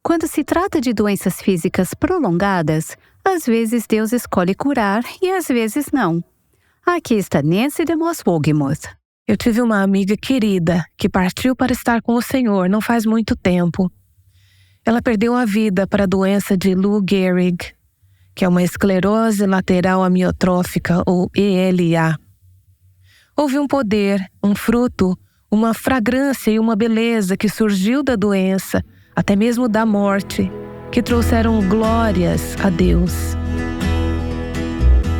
Quando se trata de doenças físicas prolongadas, às vezes Deus escolhe curar e às vezes não. Aqui está Nancy DeMoss Wolgemuth. Eu tive uma amiga querida que partiu para estar com o Senhor não faz muito tempo. Ela perdeu a vida para a doença de Lou Gehrig, que é uma esclerose lateral amiotrófica, ou ELA. Houve um poder, um fruto, uma fragrância e uma beleza que surgiu da doença, até mesmo da morte, que trouxeram glórias a Deus.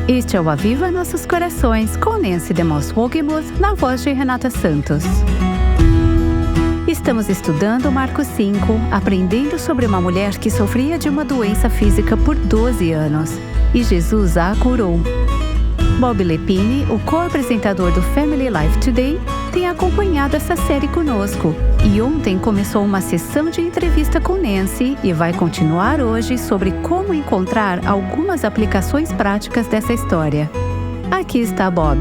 Este é o Aviva Nossos Corações, com Nancy DeMoss Wolgemuth, na voz de Renata Santos. Estamos estudando Marcos 5, aprendendo sobre uma mulher que sofria de uma doença física por 12 anos, e Jesus a curou. Bob Lepine, o co-apresentador do Family Life Today, tem acompanhado essa série conosco, e ontem começou uma sessão de entrevista com Nancy e vai continuar hoje sobre como encontrar algumas aplicações práticas dessa história. Aqui está Bob.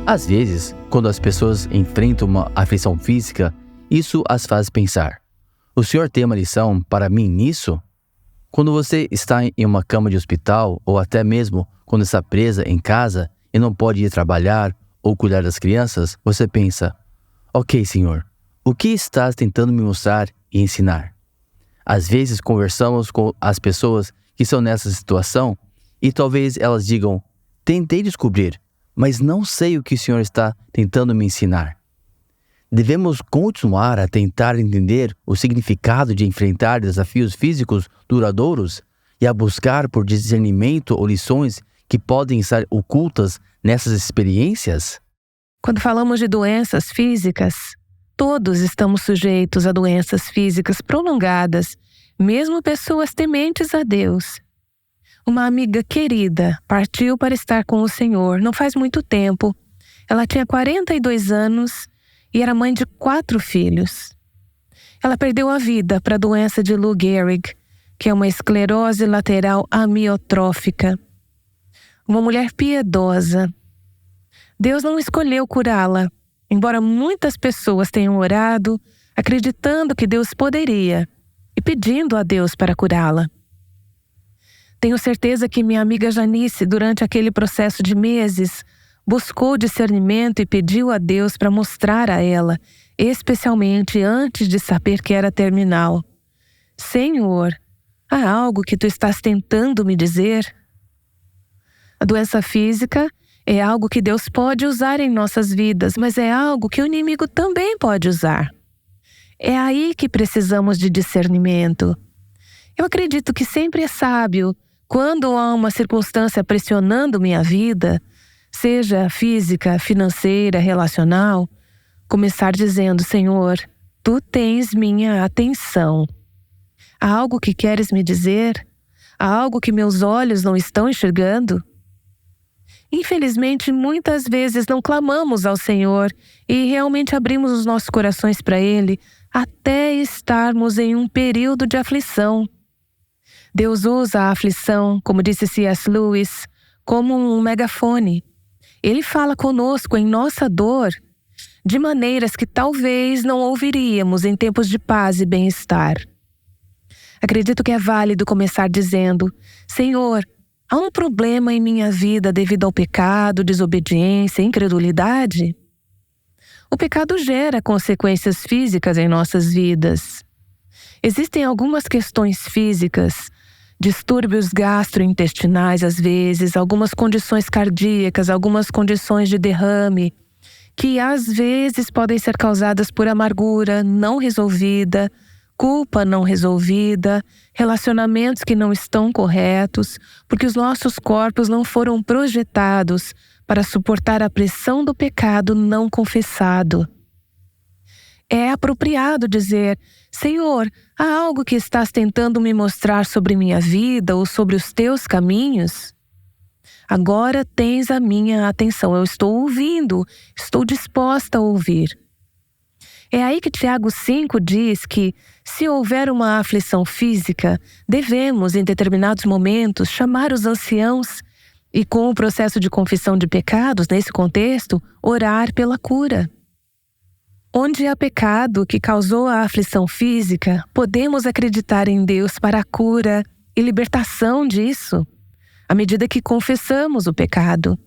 Às vezes, quando as pessoas enfrentam uma aflição física, isso as faz pensar: o Senhor tem uma lição para mim nisso? Quando você está em uma cama de hospital, ou até mesmo quando está presa em casa e não pode ir trabalhar ou cuidar das crianças, você pensa: ok, Senhor, o que estás tentando me mostrar e ensinar? Às vezes conversamos com as pessoas que estão nessa situação e talvez elas digam: tentei descobrir, mas não sei o que o Senhor está tentando me ensinar. Devemos continuar a tentar entender o significado de enfrentar desafios físicos duradouros e a buscar por discernimento ou lições que podem estar ocultas nessas experiências? Quando falamos de doenças físicas, todos estamos sujeitos a doenças físicas prolongadas, mesmo pessoas tementes a Deus. Uma amiga querida partiu para estar com o Senhor não faz muito tempo. Ela tinha 42 anos e era mãe de 4 filhos. Ela perdeu a vida para a doença de Lou Gehrig, que é uma esclerose lateral amiotrófica. Uma mulher piedosa. Deus não escolheu curá-la, embora muitas pessoas tenham orado, acreditando que Deus poderia e pedindo a Deus para curá-la. Tenho certeza que minha amiga Janice, durante aquele processo de meses, buscou discernimento e pediu a Deus para mostrar a ela, especialmente antes de saber que era terminal: Senhor, há algo que tu estás tentando me dizer? A doença física é algo que Deus pode usar em nossas vidas, mas é algo que o inimigo também pode usar. É aí que precisamos de discernimento. Eu acredito que sempre é sábio, quando há uma circunstância pressionando minha vida, seja física, financeira, relacional, começar dizendo: Senhor, tu tens minha atenção. Há algo que queres me dizer? Há algo que meus olhos não estão enxergando? Infelizmente, muitas vezes não clamamos ao Senhor e realmente abrimos os nossos corações para Ele até estarmos em um período de aflição. Deus usa a aflição, como disse C.S. Lewis, como um megafone. Ele fala conosco em nossa dor de maneiras que talvez não ouviríamos em tempos de paz e bem-estar. Acredito que é válido começar dizendo: Senhor, há um problema em minha vida devido ao pecado, desobediência, incredulidade? O pecado gera consequências físicas em nossas vidas. Existem algumas questões físicas, distúrbios gastrointestinais às vezes, algumas condições cardíacas, algumas condições de derrame, que às vezes podem ser causadas por amargura não resolvida, culpa não resolvida, relacionamentos que não estão corretos, porque os nossos corpos não foram projetados para suportar a pressão do pecado não confessado. É apropriado dizer: Senhor, há algo que estás tentando me mostrar sobre minha vida ou sobre os teus caminhos? Agora tens a minha atenção, eu estou ouvindo, estou disposta a ouvir. É aí que Tiago 5 diz que, se houver uma aflição física, devemos, em determinados momentos, chamar os anciãos e, com o processo de confissão de pecados, nesse contexto, orar pela cura. Onde há pecado que causou a aflição física, podemos acreditar em Deus para a cura e libertação disso, à medida que confessamos o pecado.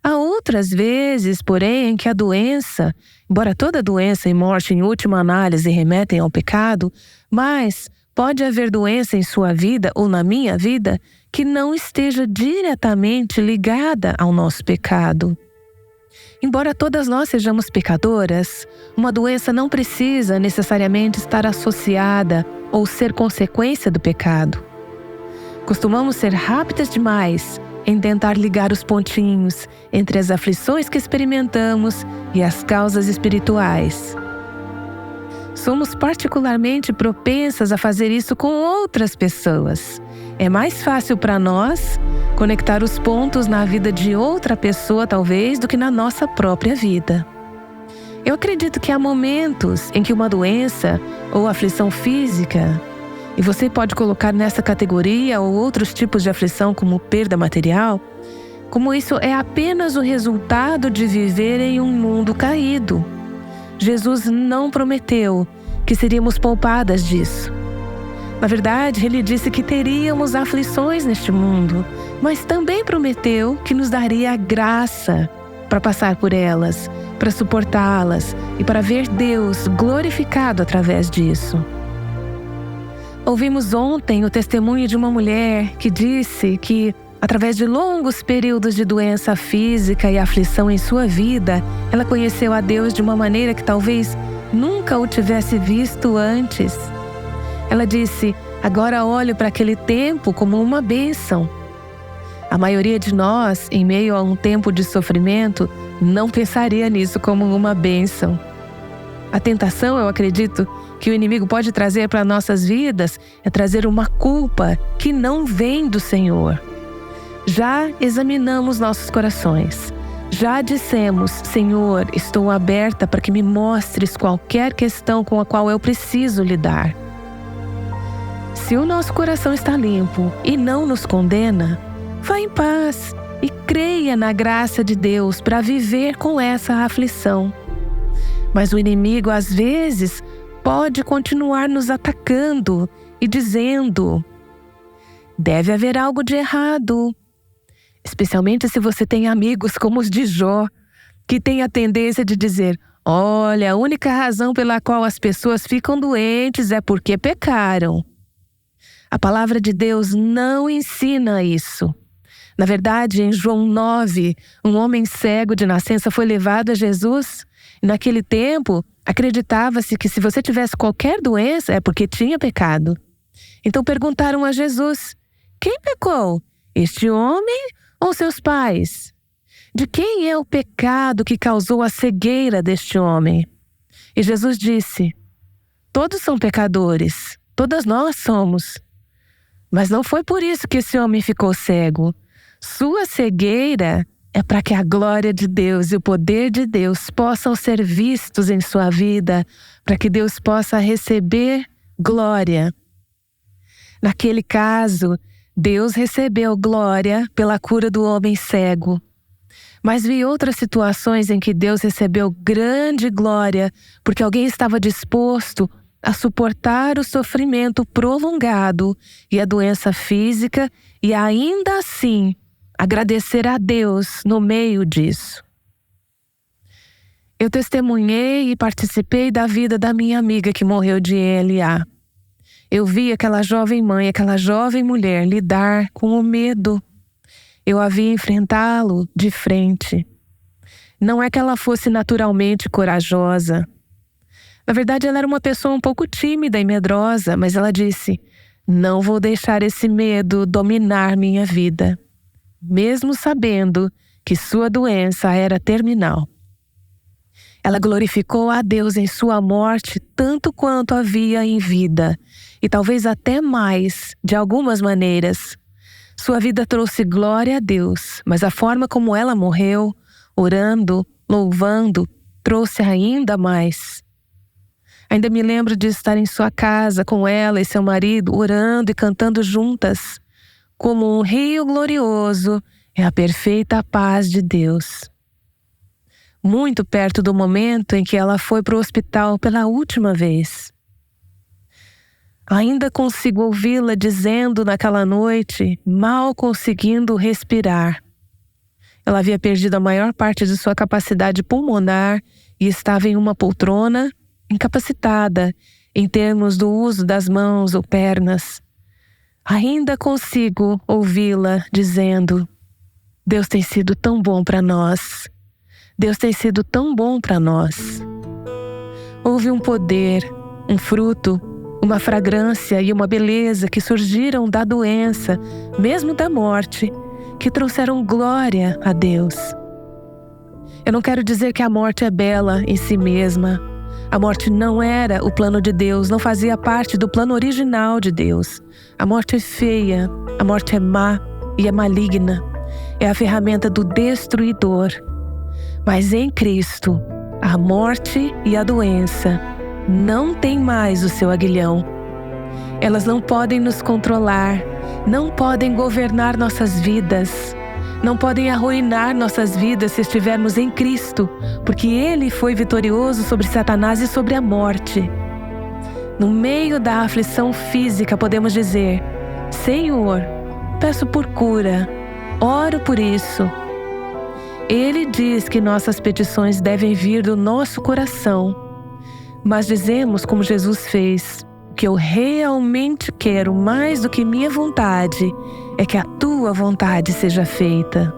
Há outras vezes, porém, em que a doença, embora toda doença e morte em última análise remetem ao pecado, mas pode haver doença em sua vida ou na minha vida que não esteja diretamente ligada ao nosso pecado. Embora todas nós sejamos pecadoras, uma doença não precisa necessariamente estar associada ou ser consequência do pecado. Costumamos ser rápidas demais em tentar ligar os pontinhos entre as aflições que experimentamos e as causas espirituais. Somos particularmente propensas a fazer isso com outras pessoas. É mais fácil para nós conectar os pontos na vida de outra pessoa, talvez, do que na nossa própria vida. Eu acredito que há momentos em que uma doença ou aflição física, e você pode colocar nessa categoria ou outros tipos de aflição como perda material, como isso é apenas o resultado de viver em um mundo caído. Jesus não prometeu que seríamos poupadas disso. Na verdade, Ele disse que teríamos aflições neste mundo, mas também prometeu que nos daria a graça para passar por elas, para suportá-las e para ver Deus glorificado através disso. Ouvimos ontem o testemunho de uma mulher que disse que, através de longos períodos de doença física e aflição em sua vida, ela conheceu a Deus de uma maneira que talvez nunca o tivesse visto antes. Ela disse: agora olho para aquele tempo como uma bênção. A maioria de nós, em meio a um tempo de sofrimento, não pensaria nisso como uma bênção. A tentação, eu acredito, que o inimigo pode trazer para nossas vidas é trazer uma culpa que não vem do Senhor. Já examinamos nossos corações. Já dissemos: Senhor, estou aberta para que me mostres qualquer questão com a qual eu preciso lidar. Se o nosso coração está limpo e não nos condena, vá em paz e creia na graça de Deus para viver com essa aflição. Mas o inimigo, às vezes, pode continuar nos atacando e dizendo: deve haver algo de errado. Especialmente se você tem amigos como os de Jó, que têm a tendência de dizer: olha, a única razão pela qual as pessoas ficam doentes é porque pecaram. A palavra de Deus não ensina isso. Na verdade, em João 9, um homem cego de nascença foi levado a Jesus. E naquele tempo, acreditava-se que se você tivesse qualquer doença é porque tinha pecado. Então perguntaram a Jesus: quem pecou? Este homem ou seus pais? De quem é o pecado que causou a cegueira deste homem? E Jesus disse: todos são pecadores, todas nós somos. Mas não foi por isso que esse homem ficou cego. Sua cegueira é para que a glória de Deus e o poder de Deus possam ser vistos em sua vida, para que Deus possa receber glória. Naquele caso, Deus recebeu glória pela cura do homem cego. Mas vi outras situações em que Deus recebeu grande glória, porque alguém estava disposto a suportar o sofrimento prolongado e a doença física e ainda assim agradecer a Deus no meio disso. Eu testemunhei e participei da vida da minha amiga que morreu de ELA. Eu vi aquela jovem mãe, aquela jovem mulher lidar com o medo. Eu a vi enfrentá-lo de frente. Não é que ela fosse naturalmente corajosa. Na verdade, ela era uma pessoa um pouco tímida e medrosa, mas ela disse: não vou deixar esse medo dominar minha vida, mesmo sabendo que sua doença era terminal. Ela glorificou a Deus em sua morte tanto quanto havia em vida, e talvez até mais, de algumas maneiras. Sua vida trouxe glória a Deus, mas a forma como ela morreu, orando, louvando, trouxe ainda mais. Ainda me lembro de estar em sua casa com ela e seu marido, orando e cantando juntas. Como um rio glorioso é a perfeita paz de Deus. muito perto do momento em que ela foi para o hospital pela última vez. Ainda consigo ouvi-la dizendo naquela noite, mal conseguindo respirar. Ela havia perdido a maior parte de sua capacidade pulmonar e estava em uma poltrona, incapacitada em termos do uso das mãos ou pernas. Ainda consigo ouvi-la dizendo: Deus tem sido tão bom para nós. Deus tem sido tão bom para nós. Houve um poder, um fruto, uma fragrância e uma beleza que surgiram da doença, mesmo da morte, que trouxeram glória a Deus. Eu não quero dizer que a morte é bela em si mesma. A morte não era o plano de Deus, não fazia parte do plano original de Deus. A morte é feia, a morte é má e é maligna. É a ferramenta do destruidor. Mas em Cristo, a morte e a doença não têm mais o seu aguilhão. Elas não podem nos controlar, não podem governar nossas vidas, não podem arruinar nossas vidas se estivermos em Cristo, porque Ele foi vitorioso sobre Satanás e sobre a morte. No meio da aflição física, podemos dizer: Senhor, peço por cura, oro por isso. Ele diz que nossas petições devem vir do nosso coração, mas dizemos como Jesus fez: o que eu realmente quero mais do que minha vontade é que a tua vontade seja feita.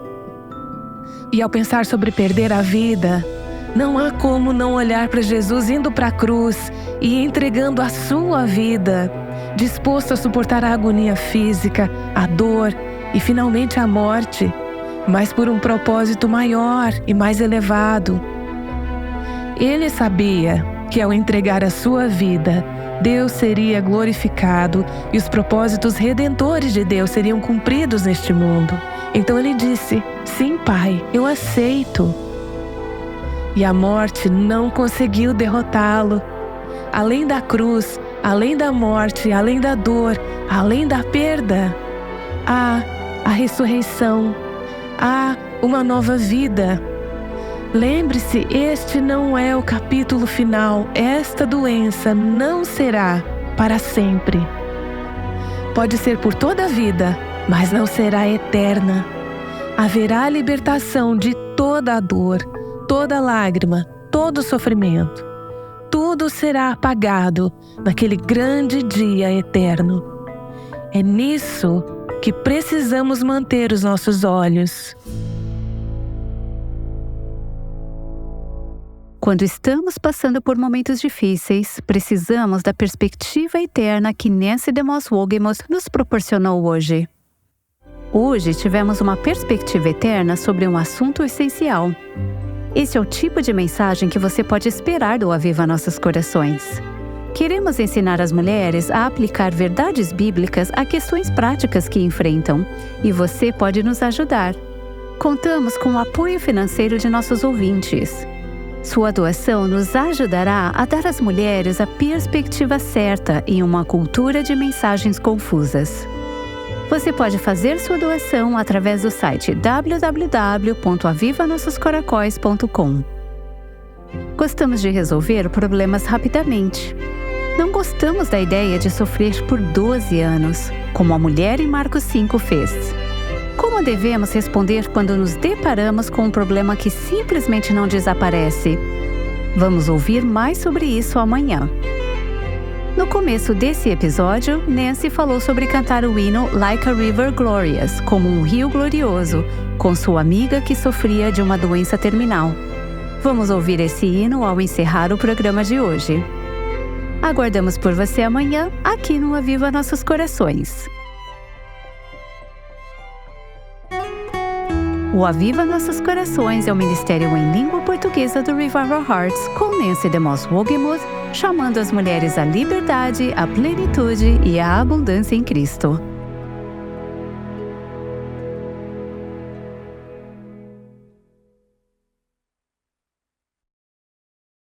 E ao pensar sobre perder a vida, não há como não olhar para Jesus indo para a cruz e entregando a sua vida, disposto a suportar a agonia física, a dor e finalmente a morte, mas por um propósito maior e mais elevado. Ele sabia que ao entregar a sua vida, Deus seria glorificado e os propósitos redentores de Deus seriam cumpridos neste mundo. Então ele disse: sim, Pai, eu aceito. E a morte não conseguiu derrotá-lo. Além da cruz, além da morte, além da dor, além da perda, há a ressurreição, há uma nova vida. Lembre-se, este não é o capítulo final. Esta doença não será para sempre. Pode ser por toda a vida, mas não será eterna. Haverá libertação de toda a dor, toda lágrima, todo sofrimento. Tudo será apagado naquele grande dia eterno. É nisso que precisamos manter os nossos olhos. Quando estamos passando por momentos difíceis, precisamos da perspectiva eterna que Nancy DeMoss Wolgemuth nos proporcionou hoje. Hoje tivemos uma perspectiva eterna sobre um assunto essencial. Esse é o tipo de mensagem que você pode esperar do Aviva Nossos Corações. Queremos ensinar as mulheres a aplicar verdades bíblicas a questões práticas que enfrentam, e você pode nos ajudar. Contamos com o apoio financeiro de nossos ouvintes. Sua doação nos ajudará a dar às mulheres a perspectiva certa em uma cultura de mensagens confusas. Você pode fazer sua doação através do site www.avivanossoscoracóis.com. Gostamos de resolver problemas rapidamente. Não gostamos da ideia de sofrer por 12 anos, como a mulher em Marcos 5 fez. Como devemos responder quando nos deparamos com um problema que simplesmente não desaparece? Vamos ouvir mais sobre isso amanhã. No começo desse episódio, Nancy falou sobre cantar o hino Like a River Glorious, como um rio glorioso, com sua amiga que sofria de uma doença terminal. Vamos ouvir esse hino ao encerrar o programa de hoje. Aguardamos por você amanhã, aqui no Aviva Nossos Corações. O Aviva Nossos Corações é o ministério em língua portuguesa do Revival Hearts, com Nancy DeMoss Wolgemuth, chamando as mulheres à liberdade, à plenitude e à abundância em Cristo.